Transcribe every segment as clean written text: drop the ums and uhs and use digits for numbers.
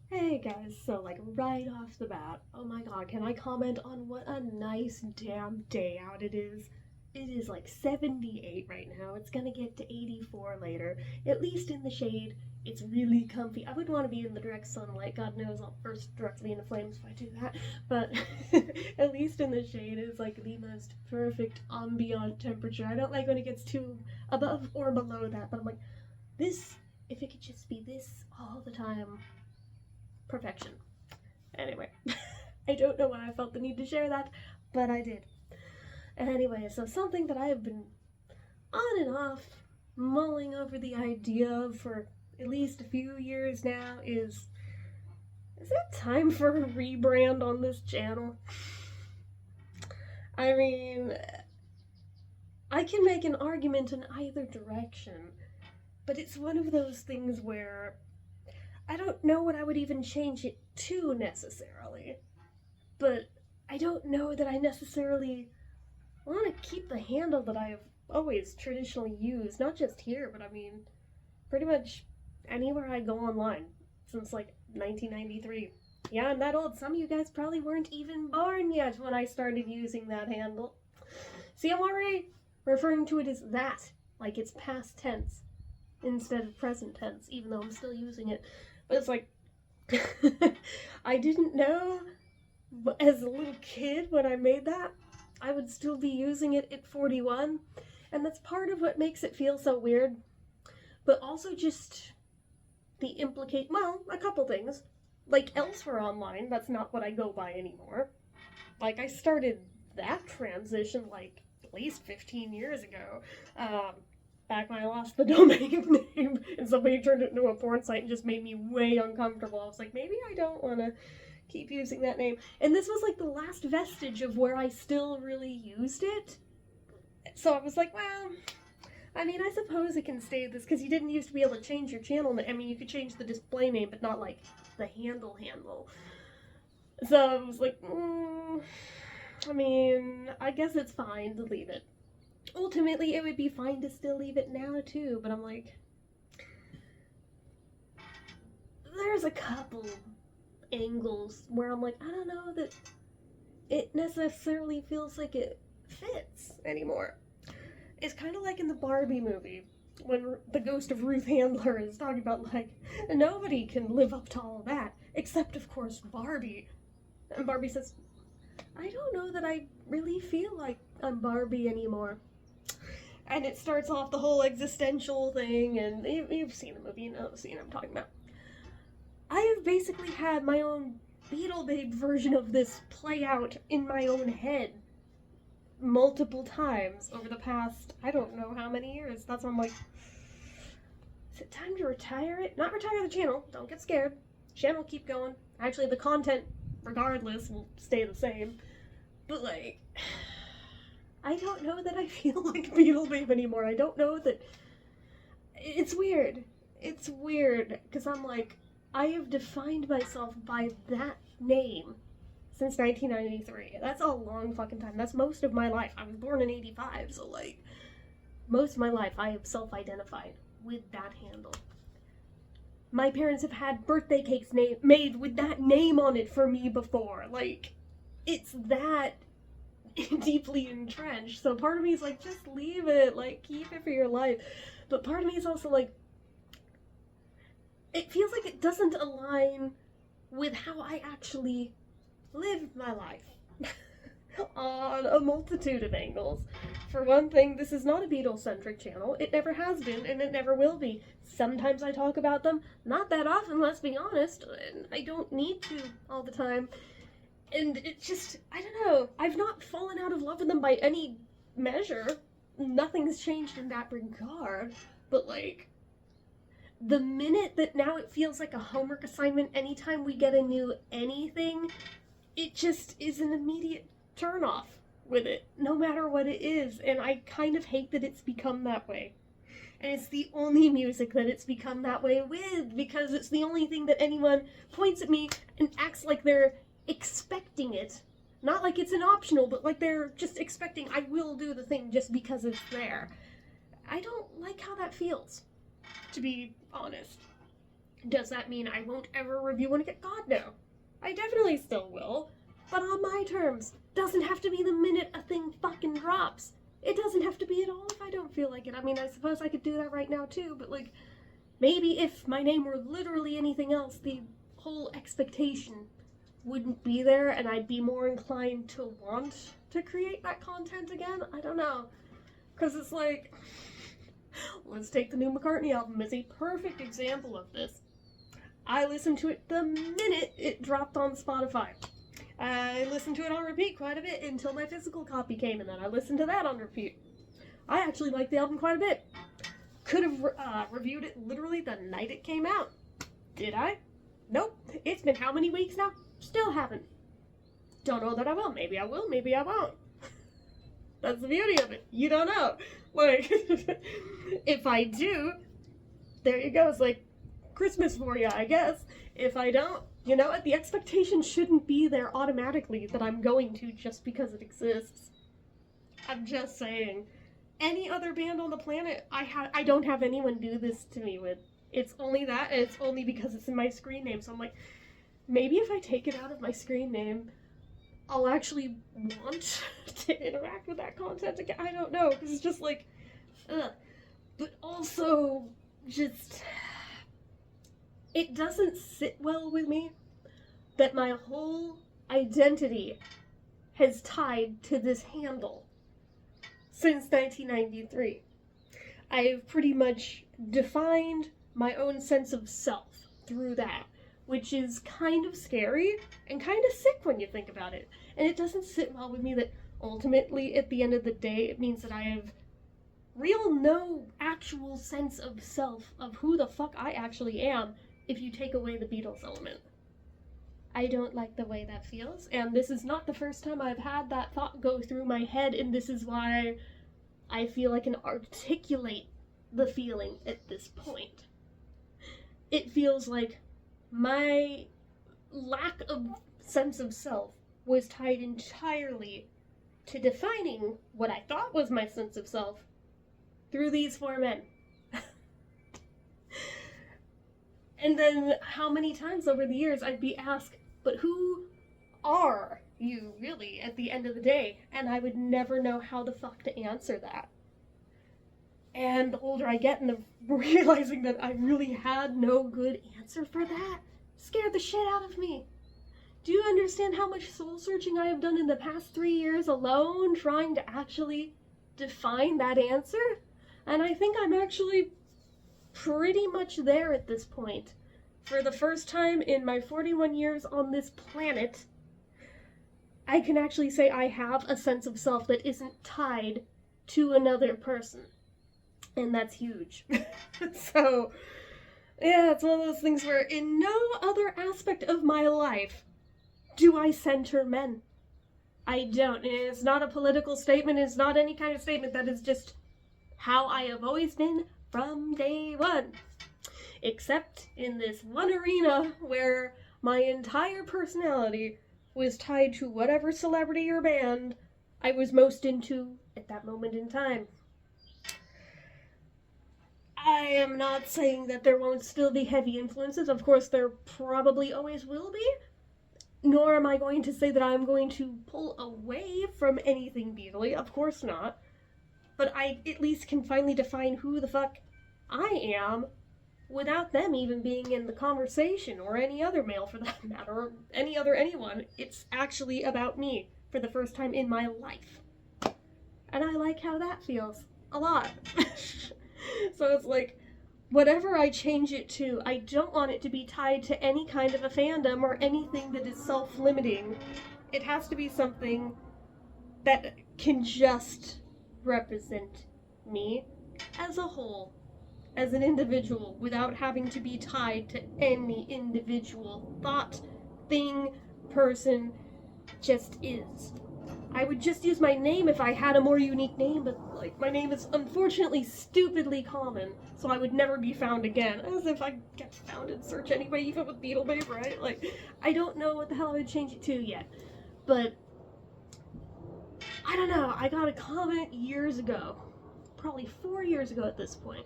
Hey guys, so like right off the bat, oh my god, can I comment on what a nice damn day out it is? It is like 78 right now. It's gonna get to 84 later. At least in the shade, it's really comfy. I would want to be in the direct sunlight. God knows I'll first directly into flames if I do that. But at least in the shade is like the most perfect ambient temperature. I don't like when it gets too above or below that, but I'm like, this, if it could just be this all the time, perfection. Anyway, I don't know why I felt the need to share that, but I did. Anyway, so something that I have been on and off mulling over the idea of for at least a few years now is it time for a rebrand on this channel? I mean, I can make an argument in either direction, but it's one of those things where I don't know what I would even change it to necessarily, but I don't know that I necessarily want to keep the handle that I've always traditionally used, not just here, but I mean, pretty much anywhere I go online since like 1993. Yeah, I'm that old. Some of you guys probably weren't even born yet when I started using that handle. See, I'm already referring to it as that, like it's past tense instead of present tense, even though I'm still using it. But it's like, I didn't know as a little kid when I made that, I would still be using it at 41. And that's part of what makes it feel so weird. But also just well, a couple things. Like elsewhere online, that's not what I go by anymore. Like I started that transition like at least 15 years ago. Back when I lost the domain name and somebody turned it into a porn site and just made me way uncomfortable. I was like, maybe I don't want to keep using that name. And this was like the last vestige of where I still really used it. So I was like, well, I mean, I suppose it can stay this, because you didn't used to be able to change your channel name. I mean, you could change the display name, but not like the handle. So I was like, I mean, I guess it's fine to leave it. Ultimately, it would be fine to still leave it now too, but I'm like, there's a couple angles where I'm like, I don't know that it necessarily feels like it fits anymore. It's kind of like in the Barbie movie when the ghost of Ruth Handler is talking about like, nobody can live up to all that except of course Barbie. And Barbie says, I don't know that I really feel like I'm Barbie anymore. And it starts off the whole existential thing, and you've seen the movie, you know the scene I'm talking about. I have basically had my own BeatleBabe version of this play out in my own head multiple times over the past, I don't know how many years. That's why I'm like, is it time to retire it? Not retire the channel, don't get scared. Channel keep going. Actually, the content, regardless, will stay the same. But like, I don't know that I feel like BeatleBabe anymore. I don't know that. It's weird. It's weird, because I'm like, I have defined myself by that name since 1993. That's a long fucking time. That's most of my life. I was born in 85, so like, most of my life I have self-identified with that handle. My parents have had birthday cakes made with that name on it for me before. Like, it's that deeply entrenched. So part of me is like, just leave it, like, keep it for your life. But part of me is also like, it feels like it doesn't align with how I actually live my life on a multitude of angles. For one thing, this is not a Beatles-centric channel. It never has been, and it never will be. Sometimes I talk about them, not that often, let's be honest, and I don't need to all the time. And it's just, I don't know, I've not fallen out of love with them by any measure. Nothing's changed in that regard, but like, the minute that now it feels like a homework assignment anytime we get a new anything, it just is an immediate turnoff with it, no matter what it is, and I kind of hate that it's become that way. And it's the only music that it's become that way with, because it's the only thing that anyone points at me and acts like they're expecting it. Not like it's an optional, but like they're just expecting I will do the thing just because it's there. I don't like how that feels, to be honest. Does that mean I won't ever review one again? God, no. I definitely still will, but on my terms. Doesn't have to be the minute a thing fucking drops. It doesn't have to be at all if I don't feel like it. I mean, I suppose I could do that right now too, but like, maybe if my name were literally anything else, the whole expectation wouldn't be there and I'd be more inclined to want to create that content again. I don't know. Because it's like, let's take the new McCartney album as a perfect example of this. I listened to it the minute it dropped on Spotify. I listened to it on repeat quite a bit until my physical copy came, and then I listened to that on repeat. I actually liked the album quite a bit. Could have reviewed it literally the night it came out. Did I? Nope. It's been how many weeks now? Still haven't. Don't know that I will. Maybe I will, maybe I won't. That's the beauty of it. You don't know. Like, if I do, there you go. It's like Christmas for you, I guess. If I don't, you know what? The expectation shouldn't be there automatically that I'm going to just because it exists. I'm just saying. Any other band on the planet, I don't have anyone do this to me with. It's only that, and it's only because it's in my screen name. So I'm like, maybe if I take it out of my screen name, I'll actually want to interact with that content again. I don't know, because it's just like, ugh. But also, just, it doesn't sit well with me that my whole identity has tied to this handle since 1993. I've pretty much defined my own sense of self through that, which is kind of scary and kind of sick when you think about it. And it doesn't sit well with me that ultimately, at the end of the day, it means that I have no actual sense of self, of who the fuck I actually am, if you take away the Beatles element. I don't like the way that feels, and this is not the first time I've had that thought go through my head, and this is why I feel I can articulate the feeling at this point. It feels like my lack of sense of self was tied entirely to defining what I thought was my sense of self through these four men. And then how many times over the years I'd be asked, but who are you really at the end of the day? And I would never know how the fuck to answer that. And the older I get and the realizing that I really had no good answer for that scared the shit out of me. Do you understand how much soul searching I have done in the past 3 years alone trying to actually define that answer? And I think I'm actually pretty much there at this point. For the first time in my 41 years on this planet, I can actually say I have a sense of self that isn't tied to another person. And that's huge. So, yeah, it's one of those things where in no other aspect of my life do I center men. I don't. It's not a political statement. It's not any kind of statement. That is just how I have always been from day one. Except in this one arena where my entire personality was tied to whatever celebrity or band I was most into at that moment in time. I am not saying that there won't still be heavy influences. Of course, there probably always will be. Nor am I going to say that I'm going to pull away from anything Beatle-y. Of course not. But I at least can finally define who the fuck I am without them even being in the conversation, or any other male for that matter, or any other anyone. It's actually about me for the first time in my life. And I like how that feels. A lot. So it's like, whatever I change it to, I don't want it to be tied to any kind of a fandom or anything that is self-limiting. It has to be something that can just represent me as a whole, as an individual, without having to be tied to any individual thought, thing, person. Just is. I would just use my name if I had a more unique name, but like, my name is unfortunately stupidly common, so I would never be found again. As if I get found in search anyway, even with BeatleBabe, right? Like, I don't know what the hell I would change it to yet, but I don't know. I got a comment years ago, probably 4 years ago at this point,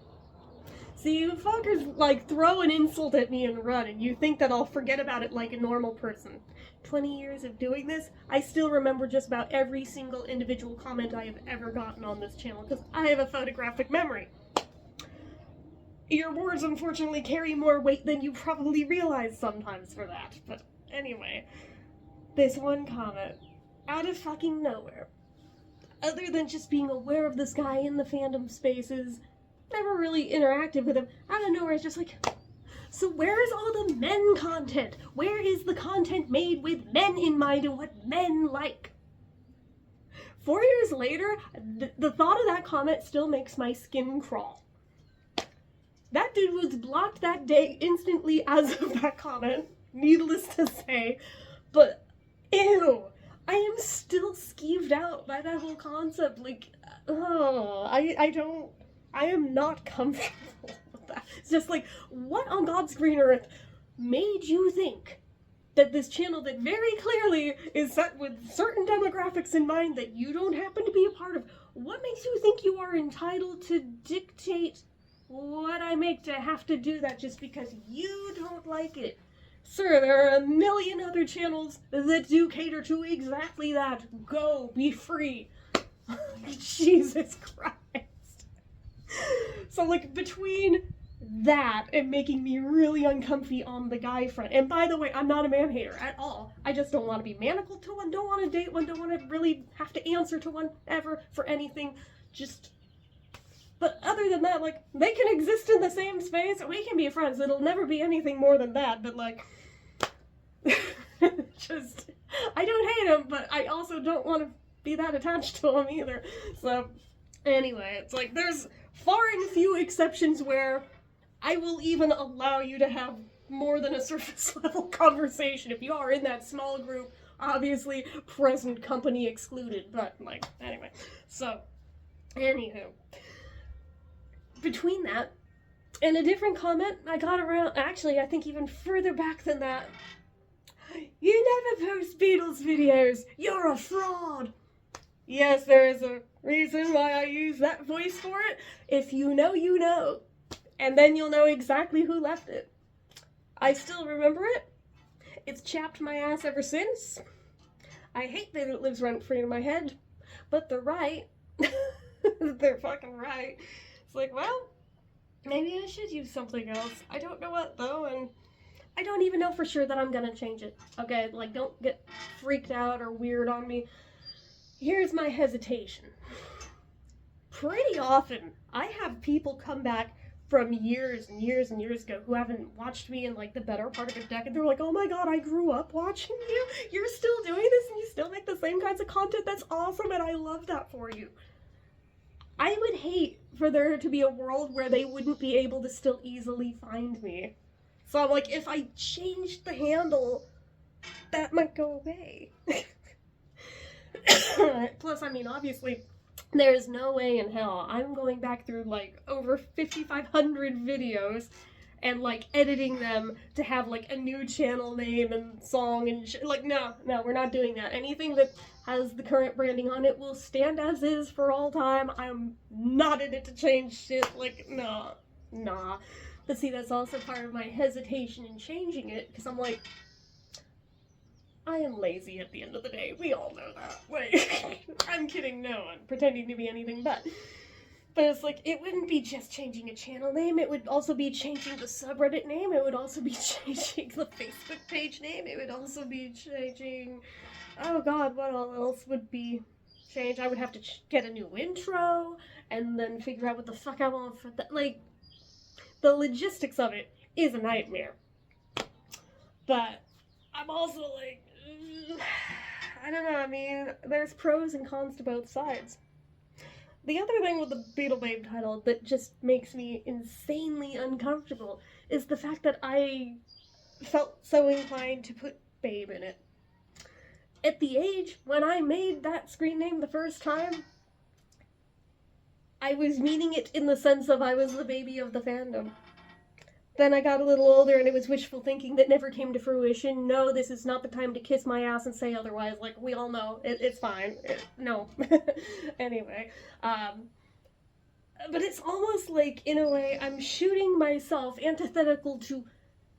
See, you fuckers, like, throw an insult at me and run, and you think that I'll forget about it like a normal person. 20 years of doing this, I still remember just about every single individual comment I have ever gotten on this channel, because I have a photographic memory. Your words, unfortunately, carry more weight than you probably realize sometimes for that, but anyway. This one comment, out of fucking nowhere, other than just being aware of this guy in the fandom spaces, never really interacted with him, out of nowhere it's just like, so where is all the men content? Where is the content made with men in mind and what men like? 4 years later, the thought of that comment still makes my skin crawl. That dude was blocked that day instantly as of that comment, needless to say, but ew, I am still skeeved out by that whole concept, like, oh, I am not comfortable with that. It's just like, what on God's green earth made you think that this channel that very clearly is set with certain demographics in mind that you don't happen to be a part of, what makes you think you are entitled to dictate what I make to have to do that just because you don't like it? Sir, there are a million other channels that do cater to exactly that. Go, be free. Jesus Christ. So, like, between that and making me really uncomfy on the guy front, and by the way, I'm not a man hater at all. I just don't want to be manacled to one, don't want to date one, don't want to really have to answer to one ever for anything. Just, but other than that, like, they can exist in the same space, we can be friends, it'll never be anything more than that, but like, just, I don't hate him, but I also don't want to be that attached to him either. So, anyway, it's like, there's far and few exceptions where I will even allow you to have more than a surface level conversation. If you are in that small group, obviously present company excluded, but like, anyway. So, anywho, between that and a different comment I got around, actually I think even further back than that, you never post Beatles videos, you're a fraud. Yes, there is a reason why I use that voice for it. If you know, you know. And then you'll know exactly who left it. I still remember it. It's chapped my ass ever since. I hate that it lives rent-free in my head. But they're right. They're fucking right. It's like, well, maybe I should use something else. I don't know what, though, and I don't even know for sure that I'm gonna change it. Okay, like, don't get freaked out or weird on me. Here's my hesitation. Pretty often, I have people come back from years and years and years ago who haven't watched me in like the better part of a decade. They're like, oh my god, I grew up watching you. You're still doing this and you still make the same kinds of content. That's awesome and I love that for you. I would hate for there to be a world where they wouldn't be able to still easily find me. So I'm like, if I changed the handle, that might go away. Plus, I mean, obviously, there's no way in hell I'm going back through, like, over 5,500 videos and, like, editing them to have, like, a new channel name and song and like, no, we're not doing that. Anything that has the current branding on it will stand as is for all time. I'm not in it to change shit, like, nah. But see, that's also part of my hesitation in changing it, because I'm like, I am lazy at the end of the day. We all know that. Like, I'm kidding, no, I'm pretending to be anything but. But it's like, it wouldn't be just changing a channel name, it would also be changing the subreddit name, it would also be changing the Facebook page name, it would also be changing, oh god, what else would be changed? I would have to get a new intro, and then figure out what the fuck I want for that. Like, the logistics of it is a nightmare. But I'm also like, I don't know, I mean, there's pros and cons to both sides. The other thing with the BeatleBabe title that just makes me insanely uncomfortable is the fact that I felt so inclined to put babe in it. At the age when I made that screen name the first time, I was meaning it in the sense of I was the baby of the fandom. Then I got a little older and it was wishful thinking that never came to fruition. No, this is not the time to kiss my ass and say otherwise. Like, we all know. It's fine. No. Anyway. But it's almost like, in a way, I'm shooting myself antithetical to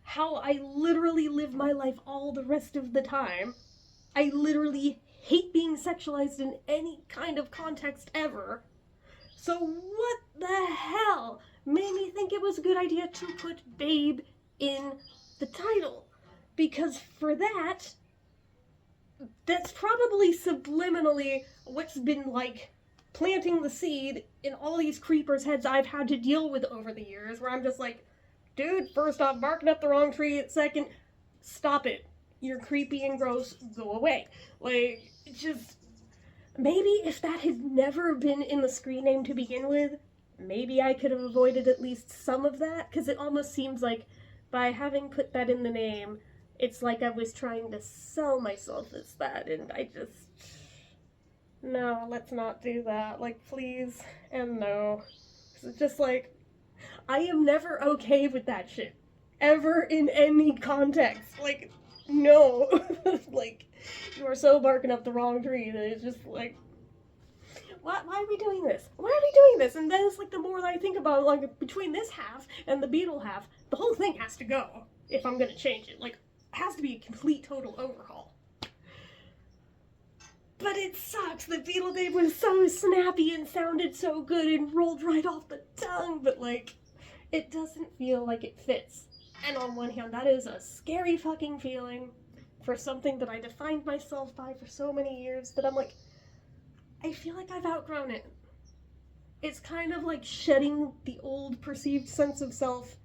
how I literally live my life all the rest of the time. I literally hate being sexualized in any kind of context ever. So what the hell made me think it was a good idea to put babe in the title? Because for that, that's probably subliminally what's been like planting the seed in all these creepers' heads I've had to deal with over the years, where I'm just like, dude, first off, barking up the wrong tree, second, stop it. You're creepy and gross, go away. Like, just, maybe if that had never been in the screen name to begin with, maybe I could have avoided at least some of that, because it almost seems like by having put that in the name, it's like I was trying to sell myself as that, and I just... No, let's not do that. Like, please, and no. It's just like, I am never okay with that shit. Ever in any context. Like, no. Like, you are so barking up the wrong tree that it's just like, why are we doing this? Why are we doing this? And then it's like, the more that I think about it, like, between this half and the Beetle half, the whole thing has to go if I'm gonna change it. Like, it has to be a complete, total overhaul. But it sucks. The BeatleBabe was so snappy and sounded so good and rolled right off the tongue, but like, it doesn't feel like it fits. And on one hand, that is a scary fucking feeling for something that I defined myself by for so many years that I'm like, I feel like I've outgrown it. It's kind of like shedding the old perceived sense of self,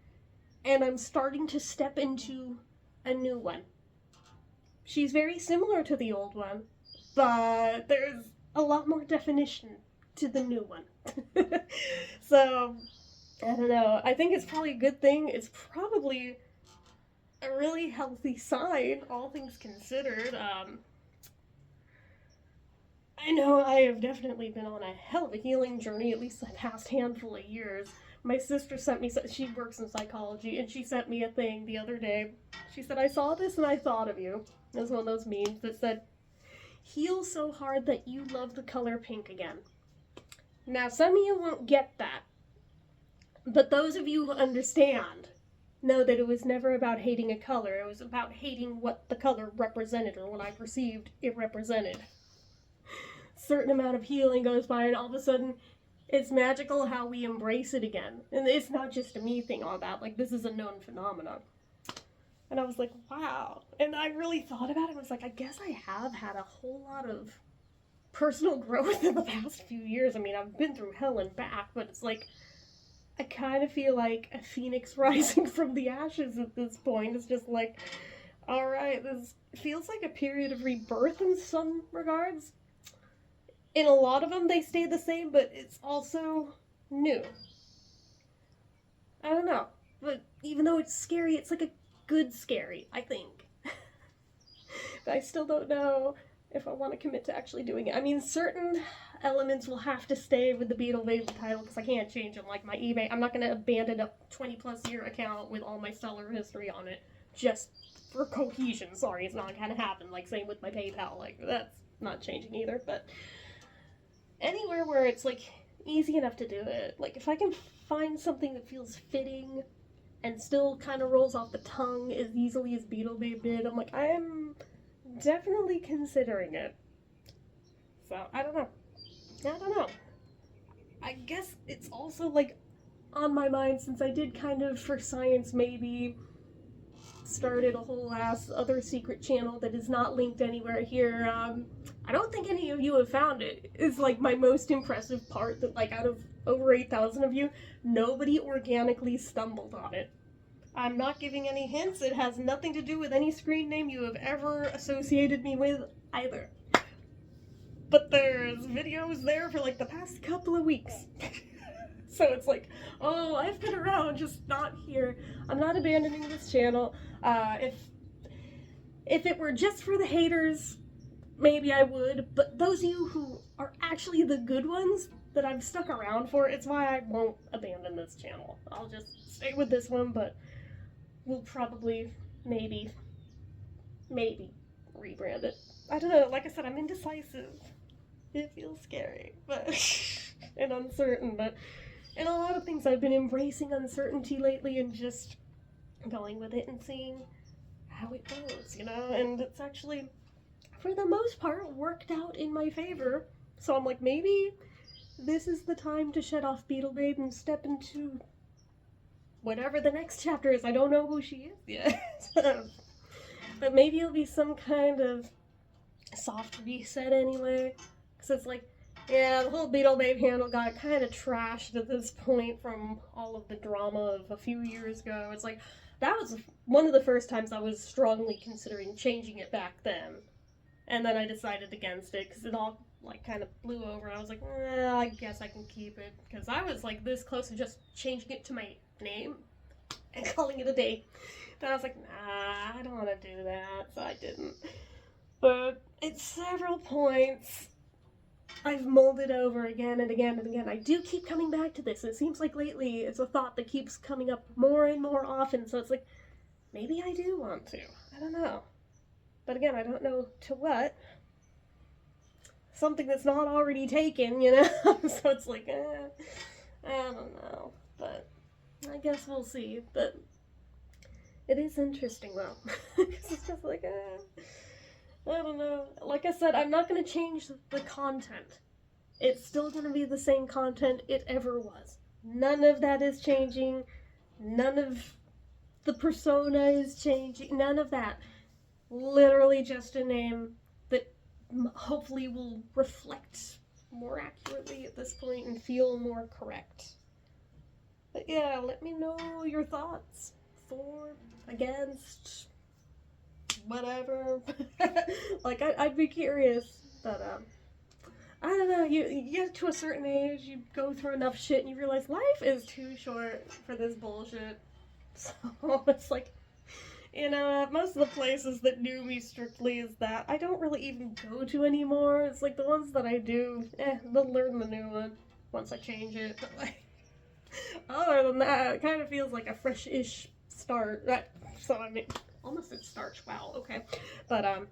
and I'm starting to step into a new one. She's very similar to the old one, but there's a lot more definition to the new one. So, I don't know. I think it's probably a good thing. It's probably a really healthy sign, all things considered. I know I have definitely been on a hell of a healing journey, at least the past handful of years. My sister sent me, she works in psychology, and she sent me a thing the other day. She said, I saw this and I thought of you. It was one of those memes that said, heal so hard that you love the color pink again. Now, some of you won't get that, but those of you who understand know that it was never about hating a color. It was about hating what the color represented, or what I perceived it represented. Certain amount of healing goes by, and all of a sudden, it's magical how we embrace it again. And it's not just a me thing on that. Like, this is a known phenomenon. And I was like, wow. And I really thought about it. I was like, I guess I have had a whole lot of personal growth in the past few years. I mean, I've been through hell and back, but it's like, I kind of feel like a phoenix rising from the ashes at this point. It's just like, alright, this feels like a period of rebirth in some regards. In a lot of them, they stay the same, but it's also new. I don't know. But even though it's scary, it's like a good scary, I think. But I still don't know if I want to commit to actually doing it. I mean, certain elements will have to stay with the BeatleBabe title because I can't change them. Like my eBay, I'm not going to abandon a 20+ year account with all my seller history on it just for cohesion. Sorry, it's not going to happen. Like, same with my PayPal. Like, that's not changing either. But anywhere where it's, like, easy enough to do it. Like, if I can find something that feels fitting and still kind of rolls off the tongue as easily as BeatleBabe did, I'm like, I am definitely considering it. So, I don't know. I guess it's also, like, on my mind since I did kind of, for science maybe, started a whole ass other secret channel that is not linked anywhere here. I don't think any of you have found it. It's like my most impressive part that, like, out of over 8,000 of you, nobody organically stumbled on it. I'm not giving any hints. It has nothing to do with any screen name you have ever associated me with either. But there's videos there for like the past couple of weeks. So it's like, oh, I've been around, just not here. I'm not abandoning this channel. If it were just for the haters, maybe I would. But those of you who are actually the good ones that I've stuck around for, it's why I won't abandon this channel. I'll just stay with this one, but we'll probably, maybe rebrand it. I don't know, like I said, I'm indecisive. It feels scary, but and uncertain, but And a lot of things I've been embracing uncertainty lately and just going with it and seeing how it goes, you know? And it's actually, for the most part, worked out in my favor. So I'm like, maybe this is the time to shut off BeatleBabe and step into whatever the next chapter is. I don't know who she is yet. But maybe it'll be some kind of soft reset anyway. Because it's like, yeah, the whole BeatleBabe handle got kind of trashed at this point from all of the drama of a few years ago. It's like, that was one of the first times I was strongly considering changing it back then. And then I decided against it because it all, like, kind of blew over. I was like, I guess I can keep it. Because I was, like, this close to just changing it to my name and calling it a day. Then I was like, nah, I don't want to do that. So I didn't. But at several points, I've mulled it over again and again and again. I do keep coming back to this. It seems like lately it's a thought that keeps coming up more and more often. So it's like, maybe I do want to. I don't know. But again, I don't know to what. Something that's not already taken, you know? So it's like, I don't know. But I guess we'll see. But it is interesting, though. Because it's just like, I don't know. Like I said, I'm not going to change the content. It's still going to be the same content it ever was. None of that is changing. None of the persona is changing. None of that. Literally just a name that hopefully will reflect more accurately at this point and feel more correct. But yeah, let me know your thoughts. For, against, whatever. Like, I'd be curious, but, I don't know, you get to a certain age, you go through enough shit, and you realize life is too short for this bullshit. So, it's like, you know, most of the places that knew me strictly as that, I don't really even go to anymore. It's like the ones that I do, they'll learn the new one once I change it, but, like, other than that, it kind of feels like a fresh-ish start. So, I mean, almost said starch, wow, okay. But,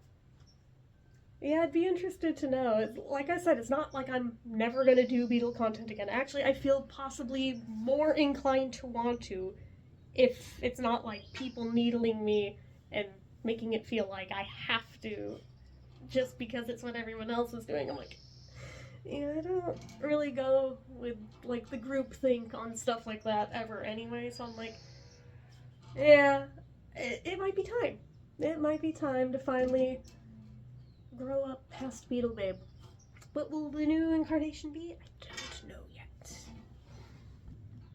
yeah, I'd be interested to know. Like I said, it's not like I'm never gonna do Beetle content again. Actually, I feel possibly more inclined to want to if it's not like people needling me and making it feel like I have to just because it's what everyone else is doing. I'm like, yeah, I don't really go with, like, the group think on stuff like that ever anyway, so I'm like, yeah, it might be time. It might be time to finally grow up past BeatleBabe. What will the new incarnation be?